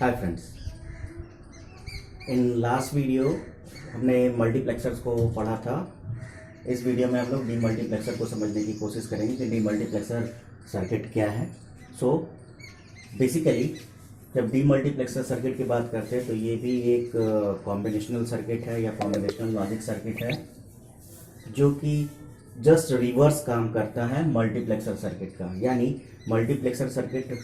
Hi friends, in last video हमने multiplexers को पढ़ा था। इस वीडियो में हम लोग डीमल्टीप्लेक्सर को समझने की कोशिश करेंगे कि डीमल्टीप्लेक्सर सर्किट क्या है। सो बेसिकली जब डीमल्टीप्लेक्सर सर्किट की बात करते हैं तो ये भी एक कॉम्बिनेशनल सर्किट है या कॉम्बिनेशनल लॉजिक सर्किट है जो कि जस्ट रिवर्स काम करता है मल्टीप्लेक्सर सर्किट का। यानी मल्टीप्लेक्सर सर्किट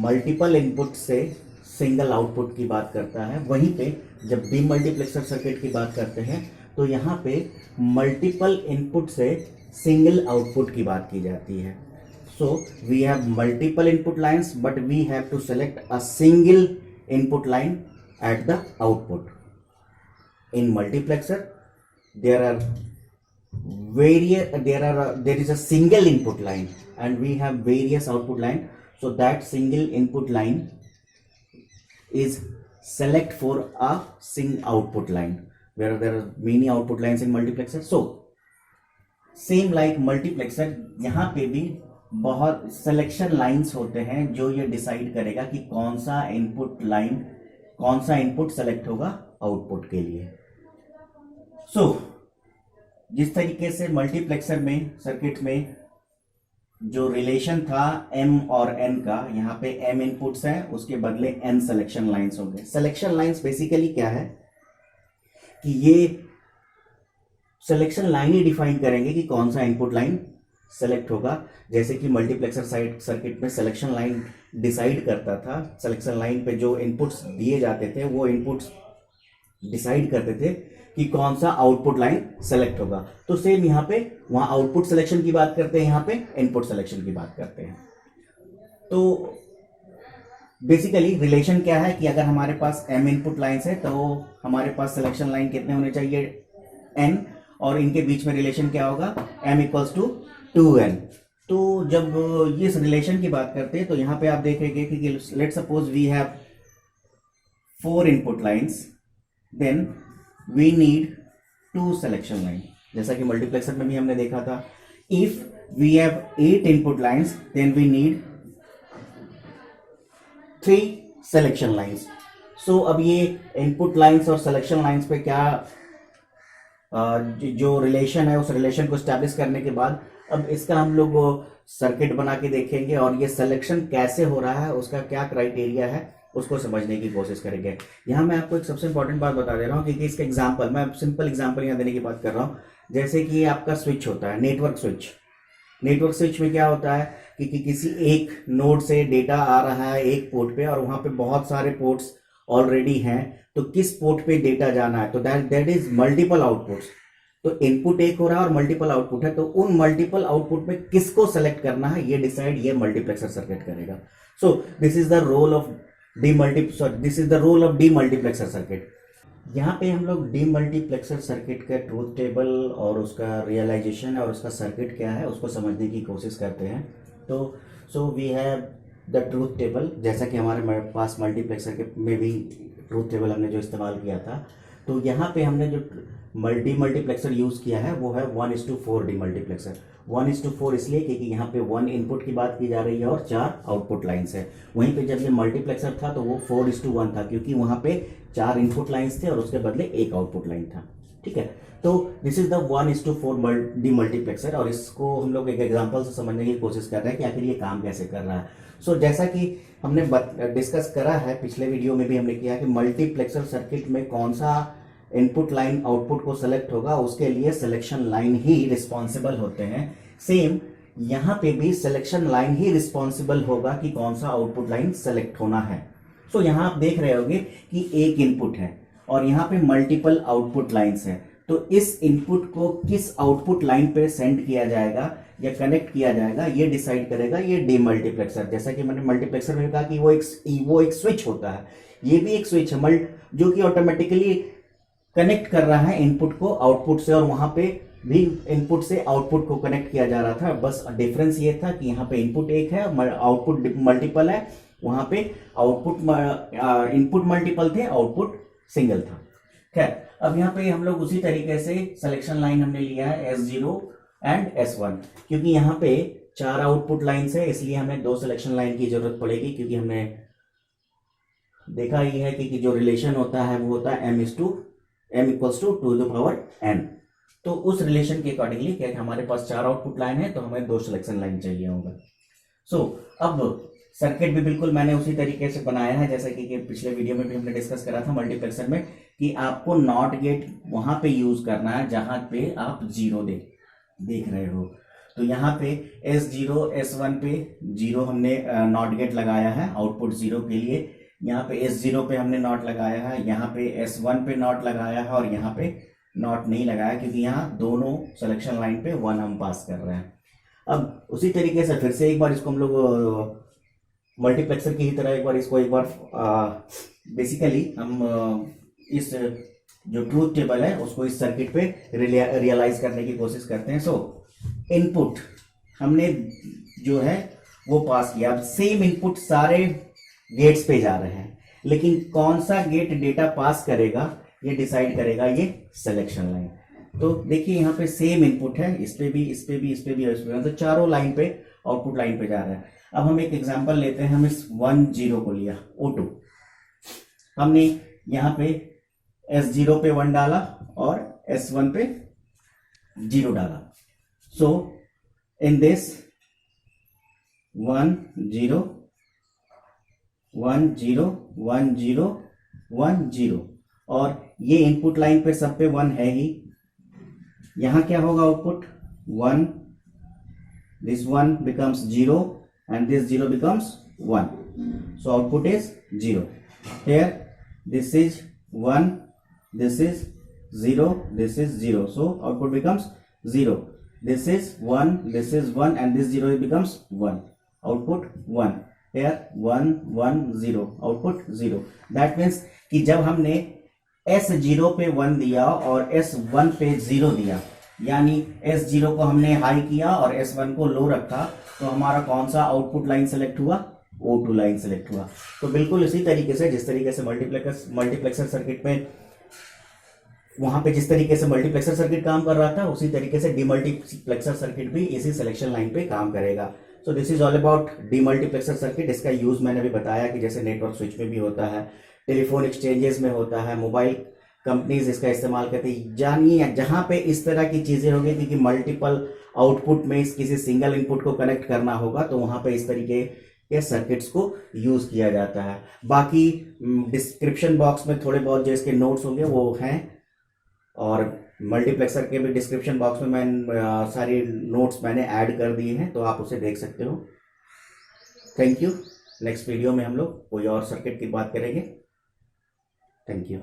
मल्टीपल इनपुट से सिंगल आउटपुट की बात करता है, वहीं पे जब डीमल्टीप्लेक्सर सर्किट की बात करते हैं तो यहाँ पे मल्टीपल इनपुट से सिंगल आउटपुट की बात की जाती है। So we have multiple input lines but we have to select a single input line at the output. In multiplexer there is a single input line and we have various output line, so that single input line is select for a single output line where there are many output lines in multiplexer. So same like multiplexer, यहाँ पे भी बहुत selection lines होते हैं जो ये decide करेगा कि कौन सा इनपुट सेलेक्ट होगा आउटपुट के लिए। जिस तरीके से मल्टीप्लेक्सर में सर्किट में जो रिलेशन था m और n का, यहाँ पे m इनपुट्स हैं, उसके बदले n सिलेक्शन लाइंस हो गए। सिलेक्शन लाइंस बेसिकली क्या है कि ये सिलेक्शन लाइन ही डिफाइन करेंगे कि कौन सा इनपुट लाइन सेलेक्ट होगा। जैसे कि मल्टीप्लेक्सर सर्किट में सिलेक्शन लाइन डिसाइड करता था, सिलेक्शन लाइन पे जो इनपुट्स दिए जाते थे वो इनपुट्स डिसाइड करते थे कि कौन सा आउटपुट लाइन सेलेक्ट होगा। तो सेम यहाँ पे वहां आउटपुट सिलेक्शन की बात करते हैं, यहाँ पे इनपुट सिलेक्शन की बात करते हैं। तो बेसिकली रिलेशन क्या है कि अगर हमारे पास m इनपुट लाइंस है तो हमारे पास सिलेक्शन लाइन कितने होने चाहिए, n, और इनके बीच में रिलेशन क्या होगा, m इक्वल्स टू 2n। तो जब ये रिलेशन की बात करते हैं तो यहाँ पे आप देखेंगे कि let suppose we have 4 input lines, then we need 2 selection line। जैसा कि मल्टीप्लेक्सर में भी हमने देखा था, if we have 8 input lines then we need 3 selection lines। so अब ये input lines और selection lines पे क्या जो रिलेशन है उस रिलेशन को स्टैब्लिश करने के बाद अब इसका हम लोग सर्किट बना के देखेंगे और ये सिलेक्शन कैसे हो रहा है, उसका क्या क्राइटेरिया है, उसको समझने की कोशिश करेंगे। यहाँ मैं आपको एक सबसे इंपॉर्टेंट बात बता दे रहा हूँ क्योंकि इसका एग्जांपल, मैं सिंपल एग्जांपल यहाँ देने की बात कर रहा हूँ। जैसे कि आपका स्विच होता है, नेटवर्क स्विच में क्या होता है कि किसी एक नोड से डेटा आ रहा है एक पोर्ट पे और वहां पे बहुत सारे पोर्ट्स ऑलरेडी हैं, तो किस पोर्ट पे डेटा जाना है, तो दैट इज मल्टीपल आउटपुट्स। तो इनपुट एक हो रहा है और मल्टीपल आउटपुट है, तो उन मल्टीपल आउटपुट में किसको सेलेक्ट करना है ये डिसाइड ये मल्टीप्लेक्सर सर्किट करेगा। So this is the role of demultiplexer circuit. यहाँ पे हम लोग डीमल्टीप्लेक्सर सर्किट का ट्रूथ टेबल और उसका रियलाइजेशन और उसका सर्किट क्या है उसको समझने की कोशिश करते हैं। तो so we have the truth table, जैसा कि हमारे पास मल्टीप्लेक्सर के में भी ट्रूथ टेबल हमने जो इस्तेमाल किया था, तो यहाँ पे हमने जो डीमल्टीप्लेक्सर यूज किया है वो है 1:4 डीमल्टीप्लेक्सर। 1:4 इसलिए क्योंकि यहाँ पे 1 इनपुट की बात की जा रही है और 4 आउटपुट लाइंस है। वहीं पे जब ये मल्टीप्लेक्सर था तो वो 4:1 था क्योंकि वहाँ पे 4 इनपुट लाइंस थे और उसके बदले 1 आउटपुट लाइन था। ठीक है, तो दिस इज द 1:4 डीमल्टीप्लेक्सर और इसको हम लोग एक एग्जाम्पल से समझने की कोशिश कर रहे हैं कि आखिर ये काम कैसे कर रहा है। सो जैसा कि हमने डिस्कस करा है, पिछले वीडियो में भी हमने किया कि मल्टीप्लेक्सर सर्किट में कौन सा इनपुट लाइन आउटपुट को सेलेक्ट होगा उसके लिए सिलेक्शन लाइन ही रिस्पॉन्सिबल होते हैं। सेम यहाँ पे भी सिलेक्शन लाइन ही रिस्पॉन्सिबल होगा कि कौन सा आउटपुट लाइन सेलेक्ट होना है। सो यहाँ आप देख रहे होंगे कि एक इनपुट है और यहाँ पे मल्टीपल आउटपुट लाइंस है, तो इस इनपुट को किस आउटपुट लाइन पे सेंड किया जाएगा या कनेक्ट किया जाएगा ये डिसाइड करेगा ये डीमल्टीप्लेक्सर। जैसा कि मैंने मल्टीप्लेक्सर में कहा कि वो एक स्विच होता है, ये भी एक स्विच है जो कि ऑटोमेटिकली कनेक्ट कर रहा है इनपुट को आउटपुट से, और वहां पे भी इनपुट से आउटपुट को कनेक्ट किया जा रहा था। बस डिफरेंस ये था कि यहाँ पे इनपुट एक है, आउटपुट मल्टीपल है, वहां पे इनपुट मल्टीपल थे, आउटपुट सिंगल था। खैर, अब यहाँ पे हम लोग उसी तरीके से सिलेक्शन लाइन हमने लिया है S0 एंड S1, क्योंकि यहाँ पे 4 आउटपुट लाइन्स है इसलिए हमें 2 सिलेक्शन लाइन की जरूरत पड़ेगी, क्योंकि हमने देखा ही है कि जो रिलेशन होता है वो होता है m इक्वल्स टू 2n। तो उस रिलेशन के अकॉर्डिंगली क्या है, हमारे पास 4 आउटपुट लाइन है तो हमें 2 सिलेक्शन लाइन चाहिए होगा। अब सर्किट भी बिल्कुल मैंने उसी तरीके से बनाया है जैसा कि पिछले वीडियो में भी हमने डिस्कस करा था मल्टीप्लेक्सर में, कि आपको नॉट गेट वहां पे यूज करना है जहां पे आप जीरो देख रहे हो। तो यहाँ पे S0 S1 पे जीरो हमने नॉट गेट लगाया है आउटपुट जीरो के लिए, यहाँ पे S0 पे हमने नॉट लगाया है, यहाँ पे S1 पे नॉट लगाया है और यहाँ पे नॉट नहीं लगाया क्योंकि यहाँ दोनों सिलेक्शन लाइन पे 1 हम पास कर रहे हैं। अब उसी तरीके से फिर से एक बार इसको हम लोग मल्टीप्लेक्सर की ही तरह एक बार बेसिकली हम इस जो ट्रूथ टेबल है उसको इस सर्किट पे रियलाइज करने की कोशिश करते हैं। इनपुट हमने जो है वो पास किया, अब सेम इनपुट सारे गेट्स पे जा रहे हैं, लेकिन कौन सा गेट डेटा पास करेगा ये डिसाइड करेगा ये सिलेक्शन लाइन। तो देखिए यहाँ पे सेम इनपुट है, इस पे भी, इस पे भी, इस पे भी, इस पे भी, तो चारों लाइन पे आउटपुट लाइन पे जा रहा है। अब हम एक एग्जांपल लेते हैं, हम इस 1 0 को लिया O2, हमने यहाँ पे S0 पे 1 डाला और S1 पे 0 डाला। सो इन दिस 1 0 1 0 1 0 1 0, और ये इनपुट लाइन पे सब पे 1 है ही। यहां क्या होगा output 1, this 1 becomes 0 and this 0 becomes 1, so output is 0. Here this is 1, this is 0, this is 0, so output becomes 0. This is 1, this is 1 and this 0 becomes 1, output 1. Here 1 1 0, output 0. That means कि जब हमने S0 पे 1 दिया और S1 पे 0 दिया, यानी S0 को हमने हाई किया और S1 को लो रखा, तो हमारा कौन सा आउटपुट लाइन सेलेक्ट हुआ, O2 लाइन सेलेक्ट हुआ। तो बिल्कुल इसी तरीके से जिस तरीके से मल्टीप्लेक्सर सर्किट में वहां पे जिस तरीके से मल्टीप्लेक्सर सर्किट काम कर रहा था, उसी तरीके से डीमल्टीप्लेक्सर सर्किट भी इसी सिलेक्शन लाइन पे काम करेगा। So this is all about demultiplexer circuit. इसका यूज मैंने भी बताया कि जैसे नेटवर्क स्विच में भी होता है, टेलीफोन एक्सचेंजेस में होता है, मोबाइल कंपनीज इसका इस्तेमाल करती है। जानिए जहां पे इस तरह की चीजें होगी कि मल्टीपल आउटपुट में किसी सिंगल इनपुट को कनेक्ट करना होगा, तो वहां पे इस तरीके के सर्किट्स को यूज किया जाता है। बाकी डिस्क्रिप्शन बॉक्स में थोड़े बहुत जो इसके नोट्स होंगे वो हैं, और मल्टीप्लेक्सर के भी डिस्क्रिप्शन बॉक्स में मैं सारी नोट्स मैंने ऐड कर दिए हैं, तो आप उसे देख सकते हो। Thank you. नेक्स्ट वीडियो में हम लोग कोई और सर्किट की बात करेंगे। Thank you.